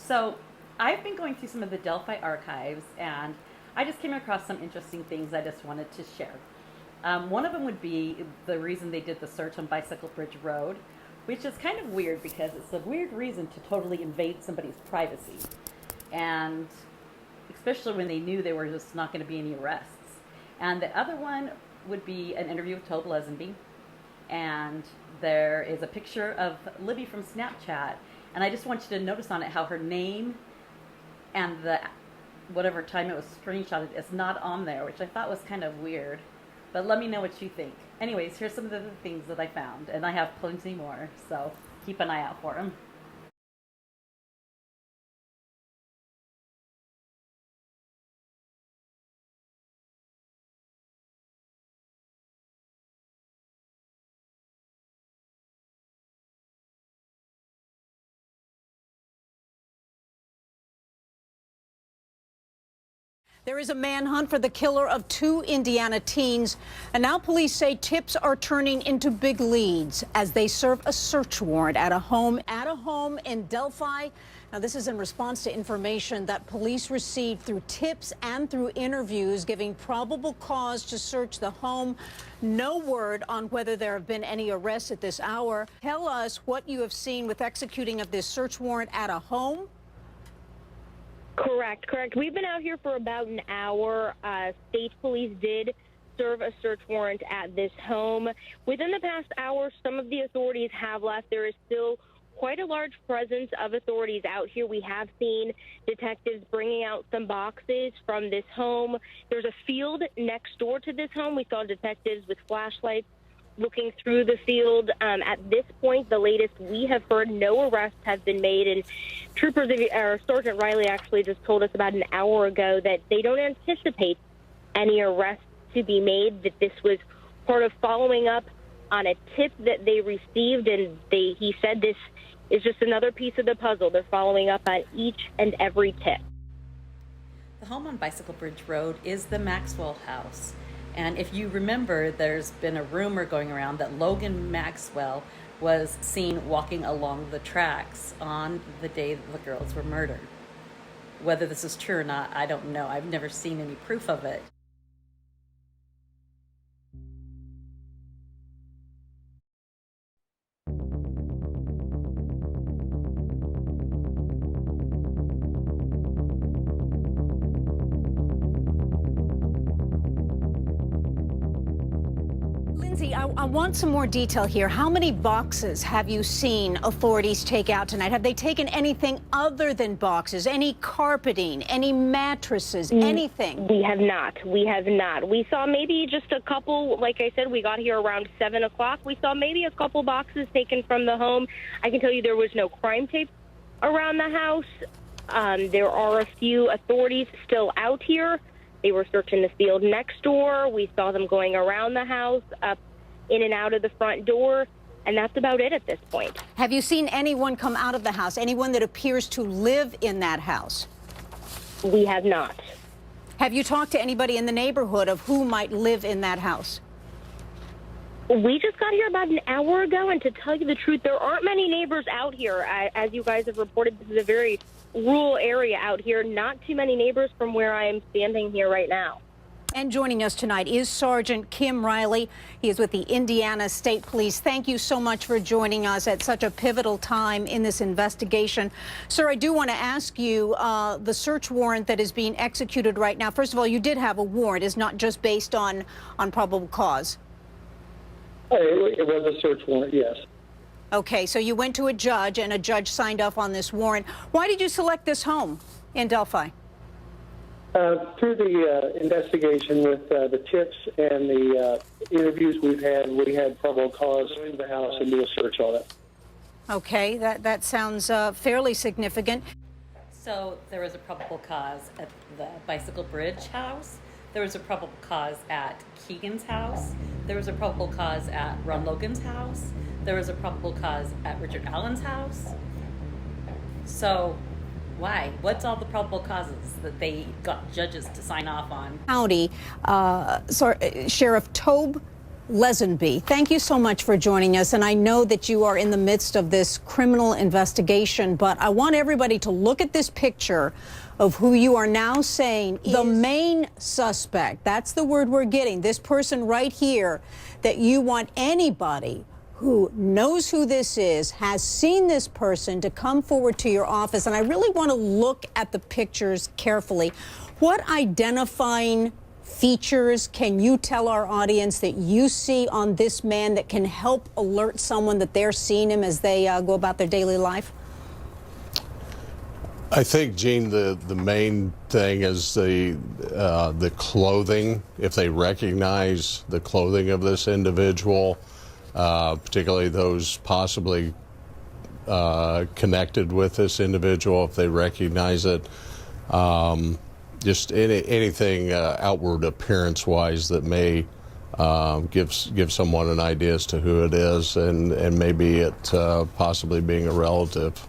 So I've been going through some of the Delphi archives, and I just came across some interesting things I just wanted to share. One of them would be the reason they did the search on Bicycle Bridge Road, which is kind of weird because it's a weird reason to totally invade somebody's privacy. And especially when they knew there were just not going to be any arrests. And the other one would be an interview with Tobe Lesenby. And there is a picture of Libby from Snapchat. And I just want you to notice on it how her name and the whatever time it was screenshotted is not on there, which I thought was kind of weird. But let me know what you think. Anyways, here's some of the things that I found. And I have plenty more, so keep an eye out for them. There is a manhunt for the killer of two Indiana teens, and now police say tips are turning into big leads as they serve a search warrant at a home in Delphi. Now, this is in response to information that police received through tips and through interviews giving probable cause to search the home. No word on whether there have been any arrests at this hour. Tell us what you have seen with executing of this search warrant at a home. Correct. We've been out here for about an hour. State police did serve a search warrant at this home. Within the past hour, some of the authorities have left. There is still quite a large presence of authorities out here. We have seen detectives bringing out some boxes from this home. There's a field next door to this home. We saw detectives with flashlights looking through the field. At this point, the latest we have heard, no arrests have been made. And Sergeant Riley actually just told us about an hour ago that they don't anticipate any arrests to be made, that this was part of following up on a tip that they received. And he said this is just another piece of the puzzle. They're following up on each and every tip. The home on Bicycle Bridge Road is the Maxwell house. And if you remember, there's been a rumor going around that Logan Maxwell was seen walking along the tracks on the day the girls were murdered. Whether this is true or not, I don't know. I've never seen any proof of it. I want some more detail here. How many boxes have you seen authorities take out tonight? Have they taken anything other than boxes? Any carpeting, any mattresses, anything? We have not. We saw maybe just a couple. Like I said, we got here around 7 o'clock. We saw maybe a couple boxes taken from the home. I can tell you there was no crime tape around the house. There are a few authorities still out here. They were searching the field next door. We saw them going around the house, up in and out of the front door, and that's about it at this point. Have you seen anyone come out of the house, anyone that appears to live in that house? We have not. Have you talked to anybody in the neighborhood of who might live in that house? We just got here about an hour ago, and to tell you the truth, there aren't many neighbors out here. As you guys have reported, this is a very rural area out here. Not too many neighbors from where I am standing here right now. And joining us tonight is Sergeant Kim Riley. He is with the Indiana State Police. Thank you so much for joining us at such a pivotal time in this investigation. Sir, I do want to ask you, the search warrant that is being executed right now, first of all, you did have a warrant. It's not just based on probable cause. It was a search warrant, yes. Okay, so you went to a judge, and a judge signed off on this warrant. Why did you select this home in Delphi? Through the investigation with the tips and the interviews we had probable cause to go into the house and do a search on it. Okay, that sounds fairly significant. So there was a probable cause at the Bicycle Bridge house. There was a probable cause at Keegan's house. There was a probable cause at Ron Logan's house. There was a probable cause at Richard Allen's house. So why? What's all the probable causes that they got judges to sign off on? County Sheriff Tobe Lesenby, thank you so much for joining us. And I know that you are in the midst of this criminal investigation, but I want everybody to look at this picture of who you are now saying is the main suspect. That's the word we're getting. This person right here, that you want anybody who knows who this is, has seen this person, to come forward to your office. And I really want to look at the pictures carefully. What identifying features can you tell our audience that you see on this man that can help alert someone that they're seeing him as they go about their daily life? I think, Gene, the main thing is the clothing. If they recognize the clothing of this individual, particularly those possibly connected with this individual, if they recognize it, just anything outward appearance-wise that may give someone an idea as to who it is, and maybe it possibly being a relative.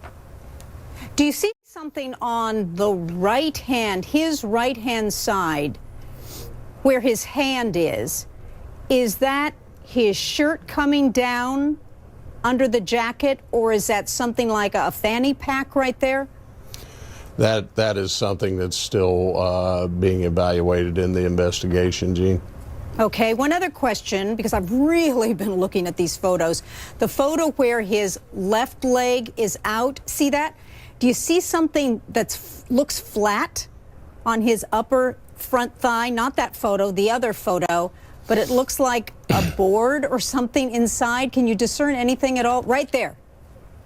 Do you see something on the right hand, his right-hand side, where his hand is? Is that his shirt coming down under the jacket, or is that something like a fanny pack right there? That is something that's still being evaluated in the investigation, Gene. Okay, one other question, because I've really been looking at these photos. The photo where his left leg is out, see that? Do you see something that looks flat on his upper front thigh? Not that photo, the other photo, but it looks like a board or something inside. Can you discern anything at all? Right there.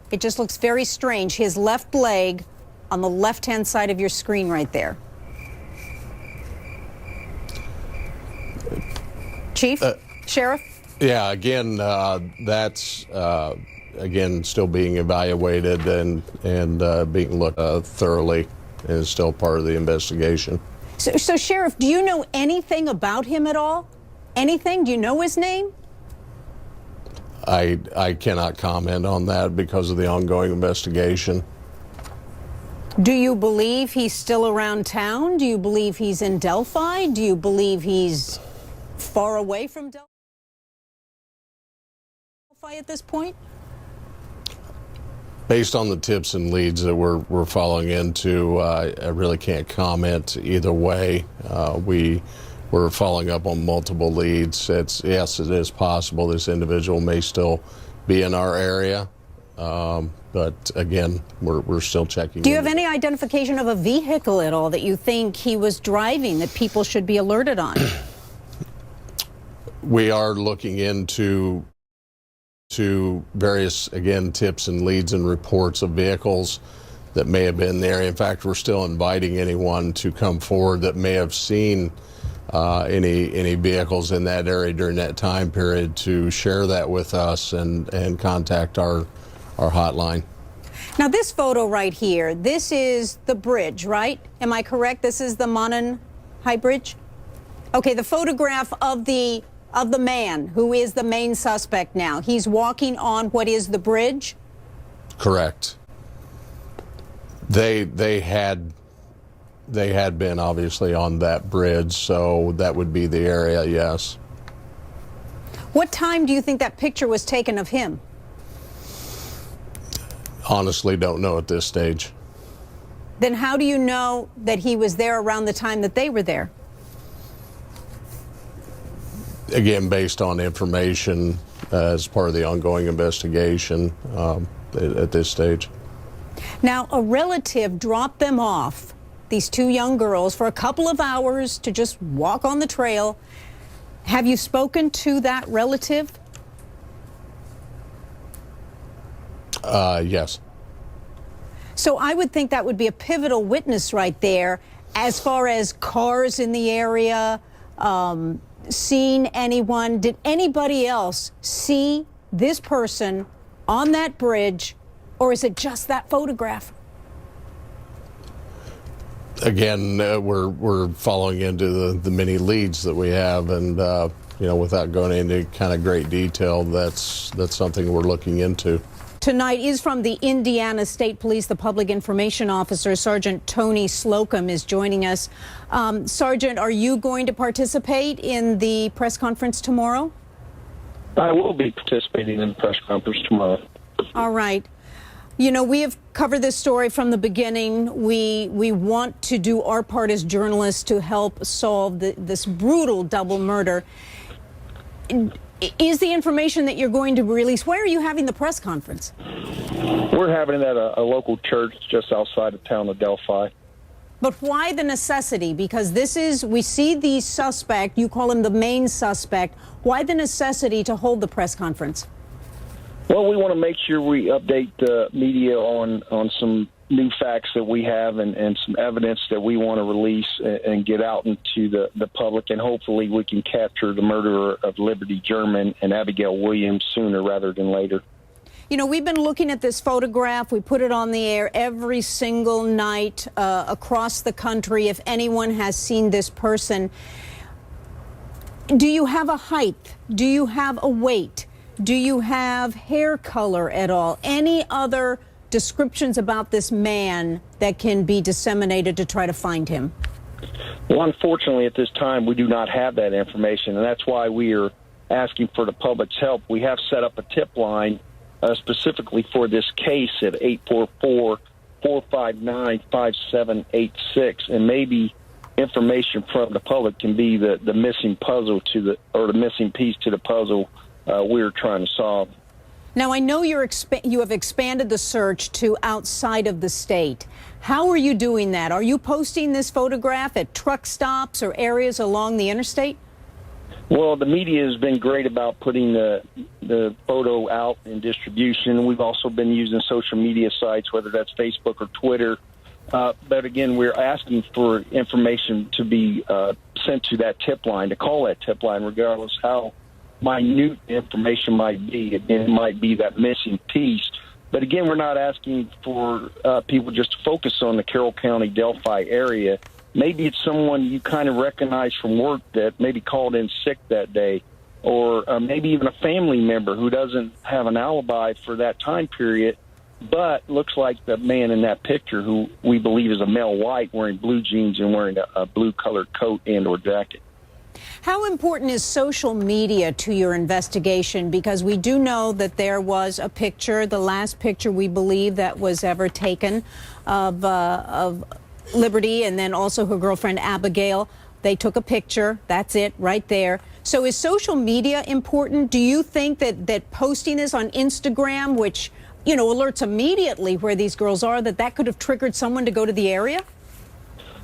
It just looks very strange. His left leg on the left-hand side of your screen right there. Chief? Sheriff? Yeah, again, that's again still being evaluated and being looked thoroughly, and is still part of the investigation. So, Sheriff, do you know anything about him at all? Anything? Do you know his name? I cannot comment on that because of the ongoing investigation. Do you believe he's still around town? Do you believe he's in Delphi? Do you believe he's far away from Delphi at this point? Based on the tips and leads that we're following into, I really can't comment either way. We're following up on multiple leads. Yes, it is possible this individual may still be in our area. But again, we're still checking. Do you have any identification of a vehicle at all that you think he was driving that people should be alerted on? We are looking into various, again, tips and leads and reports of vehicles that may have been there. In fact, we're still inviting anyone to come forward that may have seen any vehicles in that area during that time period to share that with us and contact our hotline. Now, this photo right here, this is the bridge, right? Am I correct? This is the Monon High Bridge? Okay, the photograph of the man who is the main suspect now. He's walking on what is the bridge? Correct. They had been obviously on that bridge, so that would be the area, yes. What time do you think that picture was taken of him? Honestly, don't know at this stage. Then how do you know that he was there around the time that they were there? Again, based on information as part of the ongoing investigation at this stage. Now, a relative dropped them off, these two young girls, for a couple of hours to just walk on the trail. Have you spoken to that relative? Yes. So I would think that would be a pivotal witness right there as far as cars in the area, seeing anyone. Did anybody else see this person on that bridge, or is it just that photograph? Again, we're following into the many leads that we have, and without going into kind of great detail, that's something we're looking into. Tonight is from the Indiana State Police. The Public Information Officer, Sergeant Tony Slocum, is joining us. Sergeant, are you going to participate in the press conference tomorrow? I will be participating in the press conference tomorrow. All right. You know, we have covered this story from the beginning. We want to do our part as journalists to help solve this brutal double murder. Is the information that you're going to release, why are you having the press conference? We're having it at a local church just outside of town of Delphi. But why the necessity? Because we see the suspect, you call him the main suspect. Why the necessity to hold the press conference? Well, we want to make sure we update the media on some new facts that we have and some evidence that we want to release and get out into the public. And hopefully we can capture the murderer of Liberty German and Abigail Williams sooner rather than later. You know, we've been looking at this photograph. We put it on the air every single night across the country. If anyone has seen this person, do you have a height? Do you have a weight? Do you have hair color at all? Any other descriptions about this man that can be disseminated to try to find him? Well, unfortunately, at this time, we do not have that information, and that's why we are asking for the public's help. We have set up a tip line specifically for this case at 844-459-5786, and maybe information from the public can be the missing puzzle the missing piece to the puzzle we're trying to solve. Now, I know you have expanded the search to outside of the state. How are you doing that? Are you posting this photograph at truck stops or areas along the interstate? Well, the media has been great about putting the photo out in distribution. We've also been using social media sites, whether that's Facebook or Twitter. But again, we're asking for information to be sent to that tip line, to call that tip line, regardless how minute information might be. Again, it might be that missing piece. But again, we're not asking for people just to focus on the Carroll County, Delphi area. Maybe it's someone you kind of recognize from work that maybe called in sick that day, or maybe even a family member who doesn't have an alibi for that time period, but looks like the man in that picture, who we believe is a male white, wearing blue jeans and wearing a blue-colored coat and or jacket. How important is social media to your investigation? Because we do know that there was a picture, the last picture we believe that was ever taken of Liberty and then also her girlfriend Abigail. They took a picture. That's it right there. So is social media important? Do you think that posting this on Instagram, which, you know, alerts immediately where these girls are, that could have triggered someone to go to the area?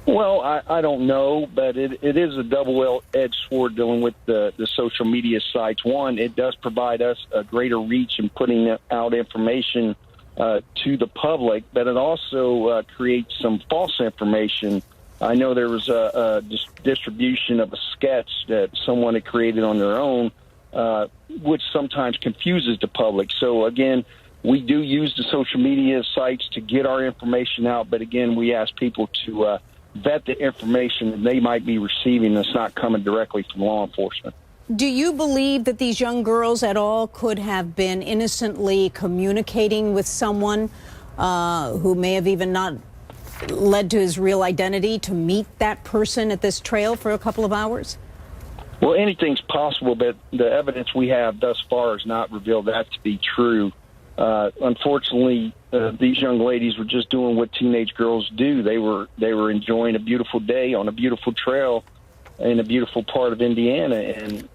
Well, I don't know, but it is a double-edged sword dealing with the social media sites. One, it does provide us a greater reach in putting out information to the public, but it also creates some false information. I know there was a distribution of a sketch that someone had created on their own, which sometimes confuses the public. So, again, we do use the social media sites to get our information out, but, again, we ask people to vet the information that they might be receiving that's not coming directly from law enforcement. Do you believe that these young girls at all could have been innocently communicating with someone who may have even not led to his real identity to meet that person at this trail for a couple of hours? Well, anything's possible, but the evidence we have thus far has not revealed that to be true. Unfortunately, these young ladies were just doing what teenage girls do. They were enjoying a beautiful day on a beautiful trail in a beautiful part of Indiana, and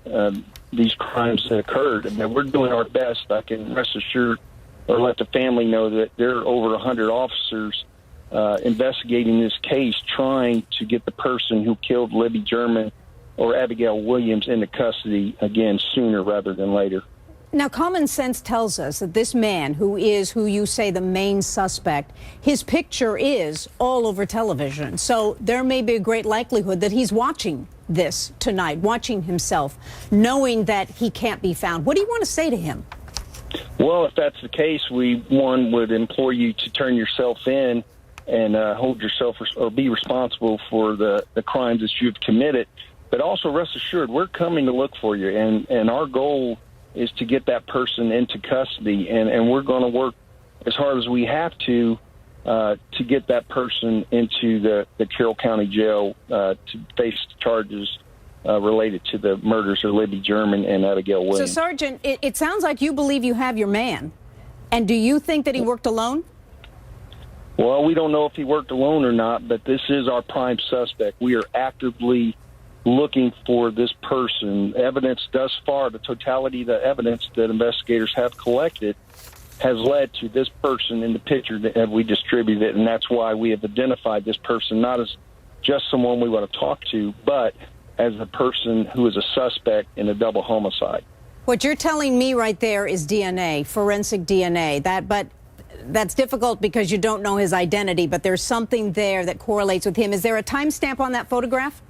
these crimes had occurred. And we're doing our best. I can rest assured, or let the family know, that there are over 100 officers investigating this case, trying to get the person who killed Libby German or Abigail Williams into custody, again, sooner rather than later. Now, common sense tells us that this man, who you say the main suspect, his picture is all over television. So there may be a great likelihood that he's watching this tonight, watching himself, knowing that he can't be found. What do you want to say to him? Well, if that's the case, one would implore you to turn yourself in and hold yourself or be responsible for the crimes that you've committed. But also rest assured, we're coming to look for you, and our goal is to get that person into custody, and we're going to work as hard as we have to get that person into the Carroll County Jail to face charges related to the murders of Libby German and Abigail Williams. So, Sergeant, it sounds like you believe you have your man. And do you think that he worked alone? Well, we don't know if he worked alone or not, but this is our prime suspect. We are actively looking for this person. Evidence thus far, the totality of the evidence that investigators have collected has led to this person in the picture that we distributed, and that's why we have identified this person not as just someone we want to talk to, but as a person who is a suspect in a double homicide. What you're telling me right there is DNA, forensic DNA. But that's difficult because you don't know his identity, but there's something there that correlates with him. Is there a timestamp on that photograph?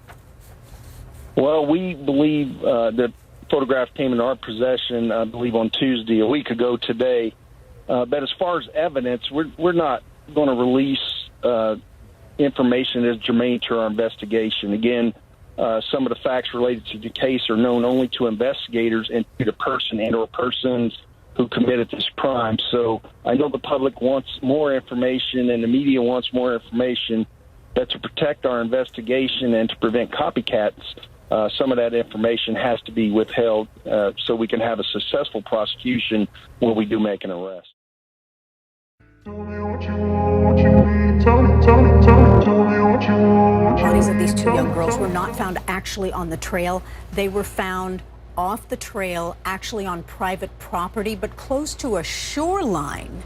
Well, we believe the photograph came in our possession, I believe, on Tuesday, a week ago today. But as far as evidence, we're not going to release information that's germane to our investigation. Again, some of the facts related to the case are known only to investigators and to the person and or persons who committed this crime. So I know the public wants more information and the media wants more information, but to protect our investigation and to prevent copycats, some of that information has to be withheld so we can have a successful prosecution when we do make an arrest. Bodies of these two young girls were not found actually on the trail. They were found off the trail, actually on private property, but close to a shoreline